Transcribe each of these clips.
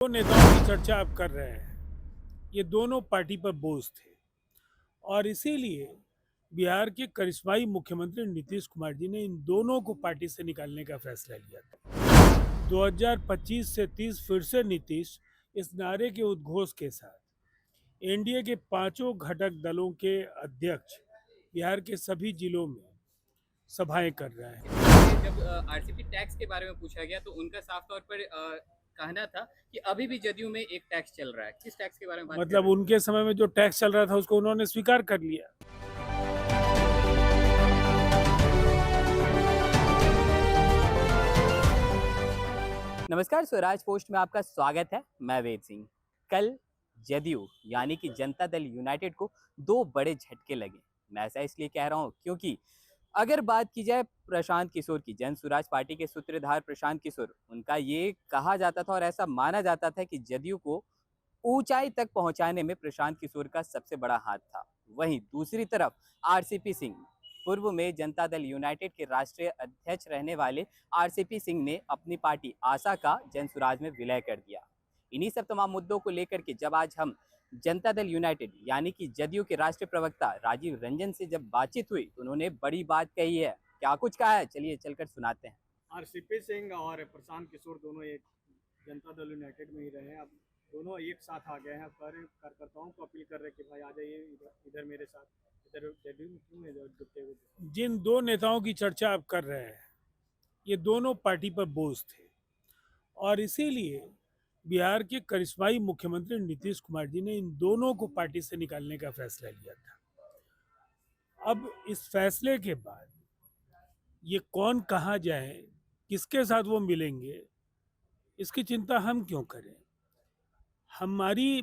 दो नेताओं की चर्चा आप कर रहे हैं, ये दोनों पार्टी पर बोझ थे और इसीलिए बिहार के करिश्माई मुख्यमंत्री नीतीश कुमार जी ने इन दोनों को पार्टी से निकालने का फैसला लिया था। 2025 से 30 फिर से नीतीश इस नारे के उद्घोष के साथ एनडीए के पांचों घटक दलों के अध्यक्ष बिहार के सभी जिलों में सभाएं कर रहे हैं। जब आरसीपी टैक्स के बारे में पूछा गया तो उनका साफ तौर पर कहना था कि अभी भी जदयू में एक टैक्स चल रहा है। किस टैक्स के बारे में बात कर मतलब रहे उनके समय में जो टैक्स चल रहा था उसको उन्होंने स्वीकार कर लिया। हैं? नमस्कार, स्वराज पोस्ट में आपका स्वागत है। मैं वेद सिंह। कल जदयू यानी कि जनता दल यूनाइटेड को दो बड़े झटके लगे। मैं ऐसा इसलिए कह रहा हूँ क्योंकि अगर बात की जाए प्रशांत किशोर की, जन सुराज पार्टी के सूत्रधार प्रशांत किशोर, उनका ये कहा जाता था और ऐसा माना जाता था कि जदयू को ऊंचाई तक पहुंचाने में प्रशांत किशोर का सबसे बड़ा हाथ था। वहीं दूसरी तरफ आरसीपी सिंह, पूर्व में जनता दल यूनाइटेड के राष्ट्रीय अध्यक्ष रहने वाले आरसीपी सिंह ने अपनी पार्टी आशा का जन सुराज में विलय कर दिया। इन्हीं सब तमाम मुद्दों को लेकर के जब आज हम जनता दल यूनाइटेड यानी कि जदयू के राष्ट्रीय प्रवक्ता राजीव रंजन से जब बातचीत हुई तो उन्होंने बड़ी बात कही है। क्या कुछ कहा है, चलिए चलकर सुनाते हैं। आरसीपी सिंह और प्रशांत किशोर दोनों एक जनता दल यूनाइटेड में ही रहे हैं। अब दोनों एक साथ आ गए हैं। अब कार्यकर्ताओं को अपील कर रहे हैं कि भाई आ जाइए इधर इधर मेरे साथ। इधर जदयू में क्यों है जुटे हुए? जिन दो नेताओं की चर्चा आप कर रहे हैं, ये दोनों पार्टी पर बोझ थे और इसीलिए बिहार के करिश्माई मुख्यमंत्री नीतीश कुमार जी ने इन दोनों को पार्टी से निकालने का फैसला लिया था। अब इस फैसले के बाद ये कौन कहाँ जाए, किसके साथ वो मिलेंगे, इसकी चिंता हम क्यों करें। हमारी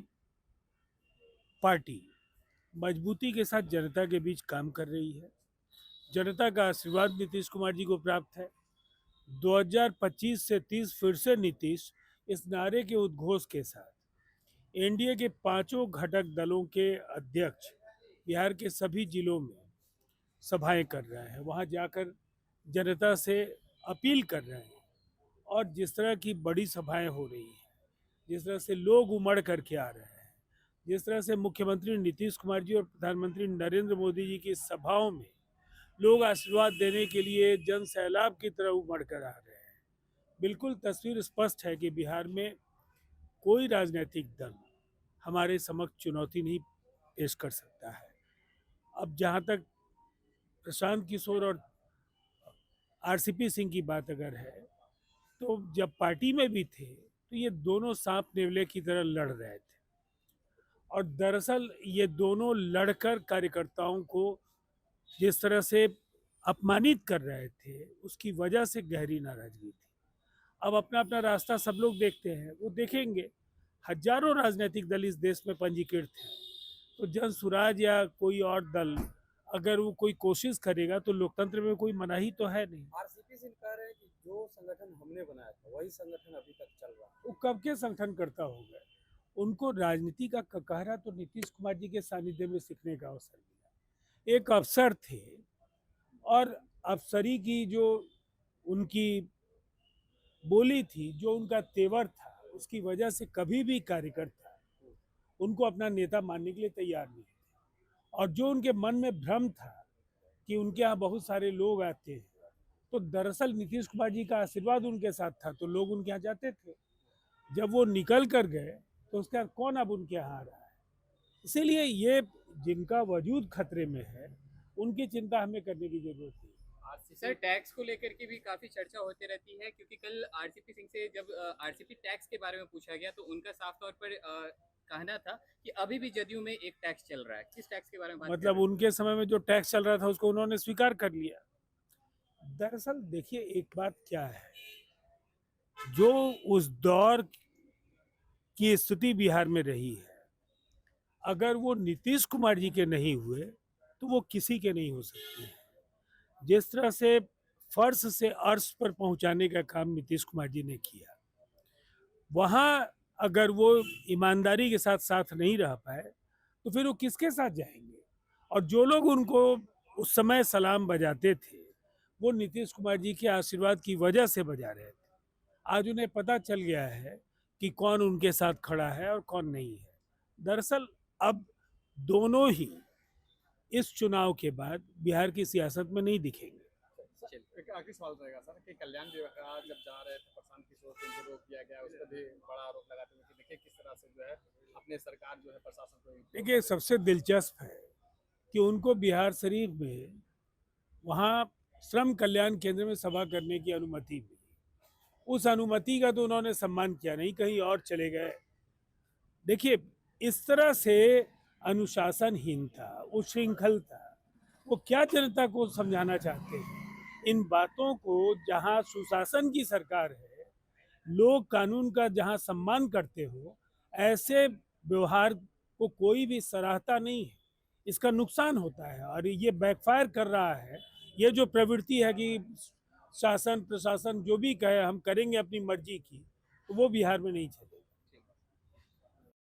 पार्टी मजबूती के साथ जनता के बीच काम कर रही है। जनता का आशीर्वाद नीतीश कुमार जी को प्राप्त है। 2025 से 30 फिर से नीतीश इस नारे के उद्घोष के साथ एनडीए के पांचों घटक दलों के अध्यक्ष बिहार के सभी जिलों में सभाएं कर रहे हैं, वहां जाकर जनता से अपील कर रहे हैं। और जिस तरह की बड़ी सभाएं हो रही हैं, जिस तरह से लोग उमड़ करके आ रहे हैं, जिस तरह से मुख्यमंत्री नीतीश कुमार जी और प्रधानमंत्री नरेंद्र मोदी जी की सभाओं में लोग आशीर्वाद देने के लिए जन सैलाब की तरह उमड़ कर आ रहे हैं, बिल्कुल तस्वीर स्पष्ट है कि बिहार में कोई राजनीतिक दल हमारे समक्ष चुनौती नहीं पेश कर सकता है। अब जहाँ तक प्रशांत किशोर और आरसीपी सिंह की बात अगर है, तो जब पार्टी में भी थे तो ये दोनों सांप नेवले की तरह लड़ रहे थे और दरअसल ये दोनों लड़कर कार्यकर्ताओं को जिस तरह से अपमानित कर रहे थे, उसकी वजह से गहरी नाराजगी थी। अब अपना अपना रास्ता सब लोग देखते हैं, वो देखेंगे। हजारों राजनीतिक दल इस देश में पंजीकृत हैं, तो जन सुराज या कोई और दल अगर वो कोई कोशिश करेगा तो लोकतंत्र में कोई मनाही तो है नहीं। आरसीपी सिंह कह रहे हैं कि जो संगठन हमने बनाया था वही संगठन अभी तक चल रहा है। वो कब के संगठन करता होगा। उनको राजनीति का ककहरा तो नीतीश कुमार जी के सानिध्य में सीखने का अवसर मिला। एक अफसर थे और अफसरी की जो उनकी बोली थी, जो उनका तेवर था, उसकी वजह से कभी भी कार्यकर्ता उनको अपना नेता मानने के लिए तैयार नहीं थे। और जो उनके मन में भ्रम था कि उनके यहाँ बहुत सारे लोग आते हैं, तो दरअसल नीतीश कुमार जी का आशीर्वाद उनके साथ था तो लोग उनके यहाँ जाते थे। जब वो निकल कर गए तो उसके बाद कौन अब उनके यहाँ आ रहा है। इसीलिए ये जिनका वजूद खतरे में है, उनकी चिंता हमें करने की जरूरत नहीं। सर, टैक्स को लेकर के भी काफी चर्चा होती रहती है क्योंकि कल आरसीपी सिंह से जब आरसीपी टैक्स के बारे में पूछा गया तो उनका साफ तौर पर कहना था कि अभी भी जदयू में एक टैक्स चल रहा है। किस टैक्स के बारे में बात कर मतलब रहे उनके समय में जो टैक्स चल रहा था उसको उन्होंने स्वीकार कर लिया। दरअसल देखिए, एक बात क्या है, जो उस दौर की स्थिति बिहार में रही है, अगर वो नीतीश कुमार जी के नहीं हुए तो वो किसी के नहीं हो सकते हैं। जिस तरह से फर्श से अर्श पर पहुंचाने का काम नीतीश कुमार जी ने किया, वहां अगर वो ईमानदारी के साथ साथ नहीं रह पाए तो फिर वो किसके साथ जाएंगे। और जो लोग उनको उस समय सलाम बजाते थे, वो नीतीश कुमार जी के आशीर्वाद की वजह से बजा रहे थे। आज उन्हें पता चल गया है कि कौन उनके साथ खड़ा है और कौन नहीं है। दरअसल अब दोनों ही इस चुनाव के बाद बिहार की सियासत में नहीं दिखेंगे। एक आखिरी सवाल रहेगा सर कि कल्याण जी जब जा रहे थे प्रशांत किशोर को इनको रोक दिया गया, उस पर भी बड़ा आरोप लगाते हुए कि देखिए किस तरह से जो है अपने सरकार जो है प्रशासन को देखिए, सबसे दिलचस्प है कि उनको बिहार शरीफ में वहाँ श्रम कल्याण केंद्र में सभा करने की अनुमति मिली। उस अनुमति का तो उन्होंने सम्मान किया नहीं, कहीं और चले गए। देखिए, इस तरह से अनुशासनहीनता, उच्छृंखलता, वो क्या जनता को समझाना चाहते हैं? इन बातों को, जहाँ सुशासन की सरकार है, लोग कानून का जहाँ सम्मान करते हो, ऐसे व्यवहार को कोई भी सराहता नहीं है। इसका नुकसान होता है और ये बैकफायर कर रहा है। ये जो प्रवृत्ति है कि शासन प्रशासन जो भी कहे हम करेंगे अपनी मर्जी की, तो वो बिहार में नहीं चलेगा।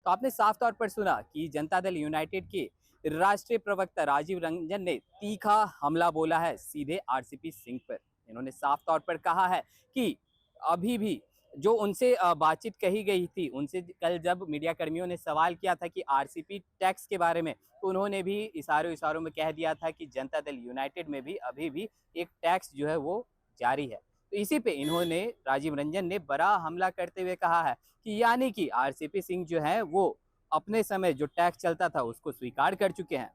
तो आपने साफ तौर पर सुना कि जनता दल यूनाइटेड के राष्ट्रीय प्रवक्ता राजीव रंजन ने तीखा हमला बोला है सीधे आरसीपी सिंह पर। इन्होंने साफ तौर पर कहा है कि अभी भी जो उनसे बातचीत कही गई थी, उनसे कल जब मीडिया कर्मियों ने सवाल किया था कि आरसीपी टैक्स के बारे में, तो उन्होंने भी इशारों इशारों में कह दिया था कि जनता दल यूनाइटेड में भी अभी भी एक टैक्स जो है वो जारी है। तो इसी पे इन्होंने, राजीव रंजन ने बड़ा हमला करते हुए कहा है कि यानी कि आरसीपी सिंह जो है वो अपने समय जो टैक्स चलता था उसको स्वीकार कर चुके हैं।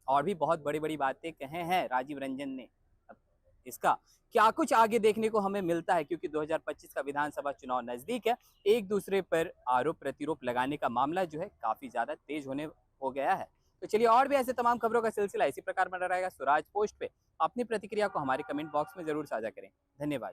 और भी बहुत बड़ी बड़ी बातें कहे हैं राजीव रंजन ने। अब इसका क्या कुछ आगे देखने को हमें मिलता है, क्योंकि 2025 का विधानसभा चुनाव नजदीक है। एक दूसरे पर आरोप प्रत्यारोप लगाने का मामला जो है काफी ज्यादा तेज होने हो गया है। तो चलिए, और भी ऐसे तमाम खबरों का सिलसिला इसी प्रकार बना रहेगा स्वराज पोस्ट पे। अपनी प्रतिक्रिया को हमारे कमेंट बॉक्स में जरूर साझा करें। धन्यवाद।